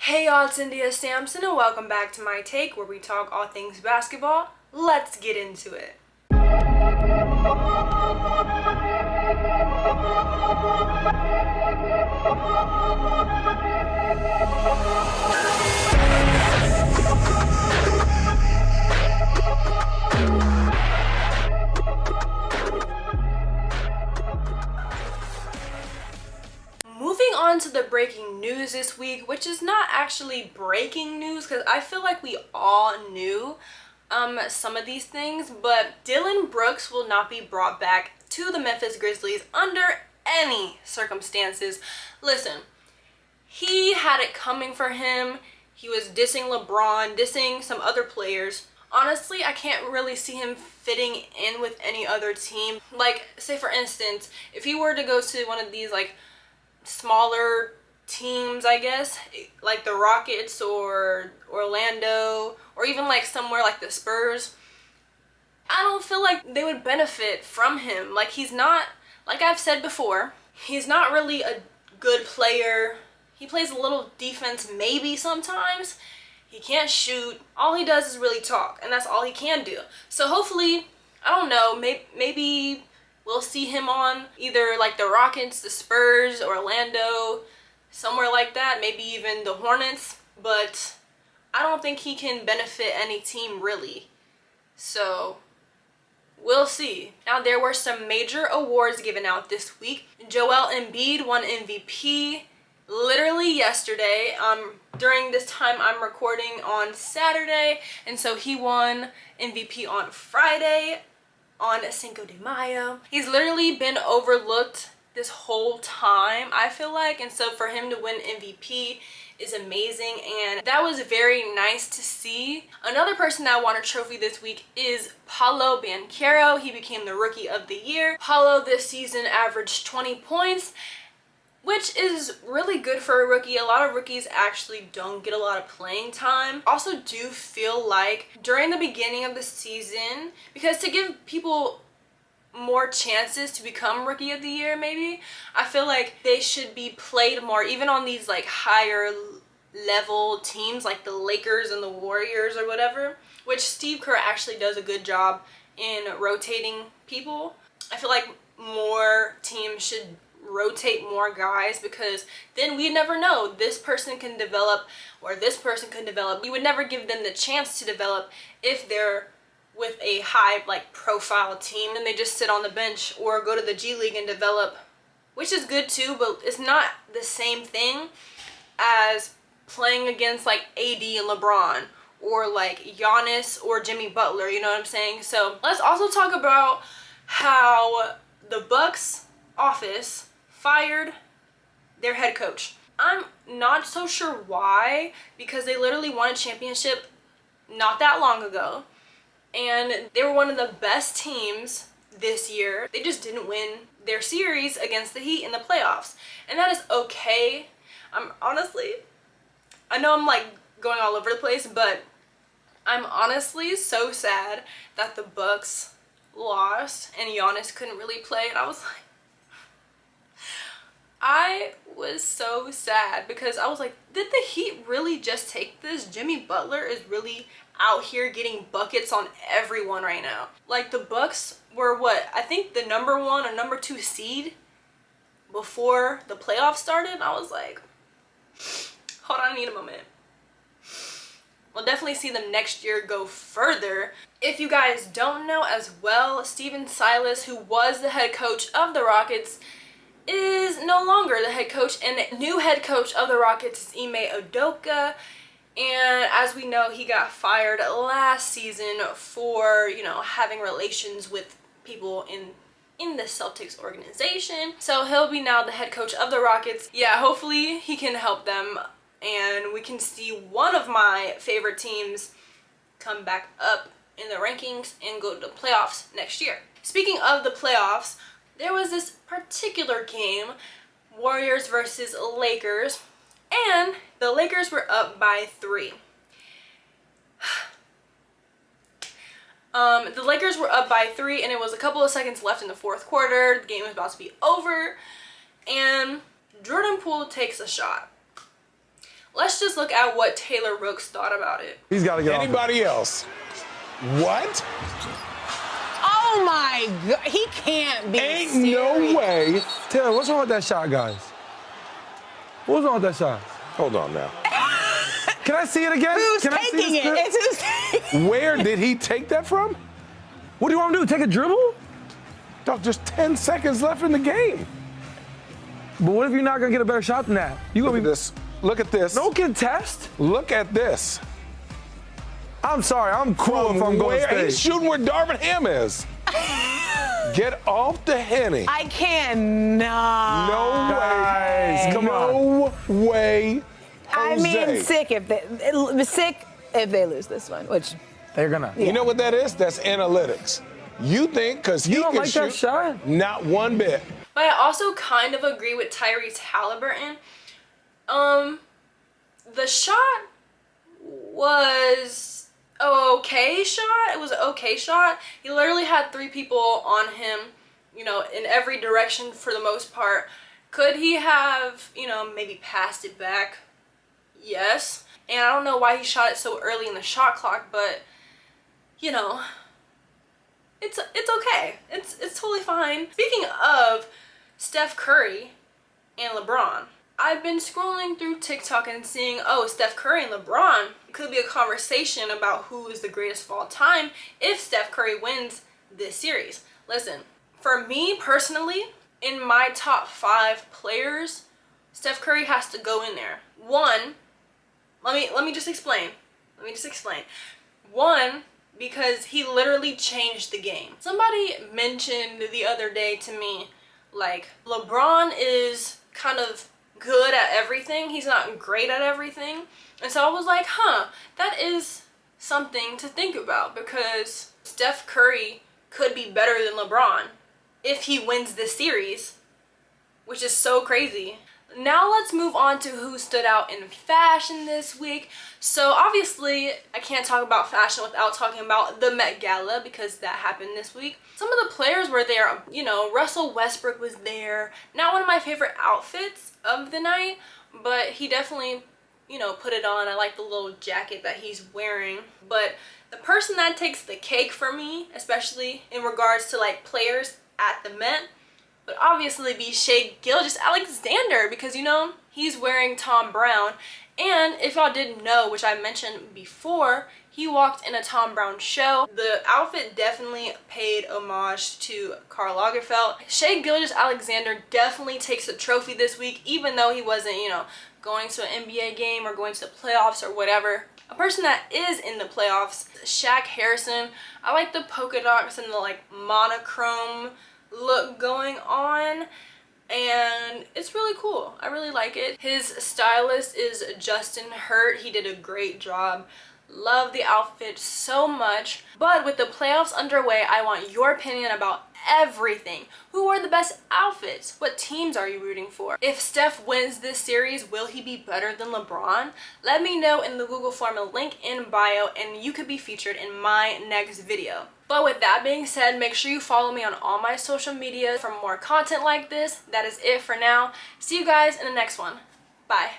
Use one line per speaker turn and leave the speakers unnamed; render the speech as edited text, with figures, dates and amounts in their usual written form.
Hey y'all, it's India Sampson and welcome back to my take where we talk all things basketball. Let's get into it. Moving on to the breaking news this week, which is not actually breaking news because I feel like we all knew some of these things, but Dillon Brooks will not be brought back to the Memphis Grizzlies under any circumstances. Listen, he had it coming for him. He was dissing LeBron, dissing some other players. Honestly, I can't really see him fitting in with any other team. Like, say for instance, if he were to go to one of these like smaller teams, I guess, like the Rockets or Orlando, or even like somewhere like the Spurs, I don't feel like they would benefit from him. Like, he's not, like I've said before, he's not really a good player. He plays a little defense maybe sometimes. He can't shoot. All he does is really talk, and that's all he can do. So hopefully, I don't know, maybe we'll see him on either like the Rockets, the Spurs, Orlando, somewhere like that, maybe even the Hornets, but I don't think he can benefit any team really. So we'll see. Now, there were some major awards given out this week. Joel Embiid won MVP literally yesterday. During this time I'm recording on Saturday, and so he won MVP on Friday, on Cinco de Mayo. He's literally been overlooked this whole time, I feel like, and so for him to win MVP is amazing, and that was very nice to see. Another person that won a trophy this week is Paolo Banchero. He became the Rookie of the Year. Paolo this season averaged 20 points, which is really good for a rookie. A lot of rookies actually don't get a lot of playing time. Also do feel like during the beginning of the season, because to give people more chances to become Rookie of the Year maybe, I feel like they should be played more, even on these like higher level teams like the Lakers and the Warriors or whatever, which Steve Kerr actually does a good job in rotating people. I feel like more teams should rotate more guys, because then we never know, this person can develop or this person can develop. You would never give them the chance to develop if they're with a high like profile team and they just sit on the bench or go to the G League and develop, which is good too, but it's not the same thing as playing against like AD and LeBron or like Giannis or Jimmy Butler, you know what I'm saying? So let's also talk about how the Bucks office fired their head coach. I'm not so sure why, because they literally won a championship not that long ago, and they were one of the best teams this year. They just didn't win their series against the Heat in the playoffs, and that is okay. I know I'm like going all over the place, but I'm honestly so sad that the Bucks lost and Giannis couldn't really play, and I was so sad because I was like, did the Heat really just take this? Jimmy Butler is really out here getting buckets on everyone right now. Like, the Bucks were what, I think the number 1 or number 2 seed before the playoffs started. I was like, hold on, I need a moment. We'll definitely see them next year go further. If you guys don't know as well, Stephen Silas, who was the head coach of the Rockets, is no longer the head coach, and the new head coach of the Rockets is EMIID. And as we know, he got fired last season for, you know, having relations with people in the Celtics organization. So he'll be now the head coach of the Rockets. Yeah, hopefully he can help them and we can see one of my favorite teams come back up in the rankings and go to the playoffs next year. Speaking of the playoffs, there was this particular game, Warriors versus Lakers, and the Lakers were up by 3. The Lakers were up by 3, and it was a couple of seconds left in the fourth quarter. The game was about to be over, and Jordan Poole takes a shot. let's just look at what Taylor Rooks thought about it.
He's got to get
Anybody else? What?
Oh my God, he can't be
Ain't
serious.
no way.
Taylor, what's wrong with that shot, guys? What's wrong with that shot?
Hold on now.
Can I see it again?
Who's
Can I see
taking
this
it?
clip?
It's who's
Where did he take that from?
What do you want him to do? Take a dribble?
Dog, just 10 seconds left in the game.
But what if you're not gonna get a better shot than that? You
Look
gonna
at
be
this. Look at this.
no contest?
Look at this.
I'm sorry, I'm cool if I'm going
Where he's
stage.
shooting where Darvin Ham is. Get off the Henny.
I cannot.
No way.
Guys, come on.
No way.
I
Jose.
mean, sick if they lose this one, which
They're gonna.
You know what that is? That's analytics. You think because he
You don't
can
like
shoot
that shot?
not one bit.
But I also kind of agree with Tyrese Halliburton. The shot was okay shot. It was an okay shot. He literally had 3 people on him, you know, in every direction for the most part. Could he have, you know, maybe passed it back? Yes. And I don't know why he shot it so early in the shot clock, but, you know, it's okay. It's totally fine. Speaking of Steph Curry and LeBron, I've been scrolling through TikTok and seeing, oh, Steph Curry and LeBron. It could be a conversation about who is the greatest of all time if Steph Curry wins this series. Listen, for me personally, in my top 5 players, Steph Curry has to go in there. One, let me just explain. One, because he literally changed the game. Somebody mentioned the other day to me, like, LeBron is kind of good at everything. He's not great at everything. And so I was like, that is something to think about, because Steph Curry could be better than LeBron if he wins this series, which is so crazy. Now let's move on to who stood out in fashion this week. So obviously I can't talk about fashion without talking about the Met Gala, because that happened this week. Some of the players were there. You know, Russell Westbrook was there. Not one of my favorite outfits of the night, but he definitely, you know, put it on. I like the little jacket that he's wearing. But the person that takes the cake for me, especially in regards to like players at the Met, would obviously be Shai Gilgeous-Alexander, because, you know, he's wearing Tom Brown. And if y'all didn't know, which I mentioned before, he walked in a Tom Brown show. The outfit definitely paid homage to Karl Lagerfeld. Shai Gilgeous-Alexander definitely takes the trophy this week, even though he wasn't, you know, going to an NBA game or going to the playoffs or whatever. A person that is in the playoffs, Shaq Harrison. I like the polka dots and the like monochrome look going on, and it's really cool. I really like it. His stylist is Justin Hurt. He did a great job. Love the outfit so much. But with the playoffs underway, I want your opinion about everything. Who wore the best outfits? What teams are you rooting for? If Steph wins this series, will he be better than LeBron? Let me know in the Google form, link in bio, and you could be featured in my next video. But with that being said, make sure you follow me on all my social media for more content like this. That is it for now. See you guys in the next one. Bye.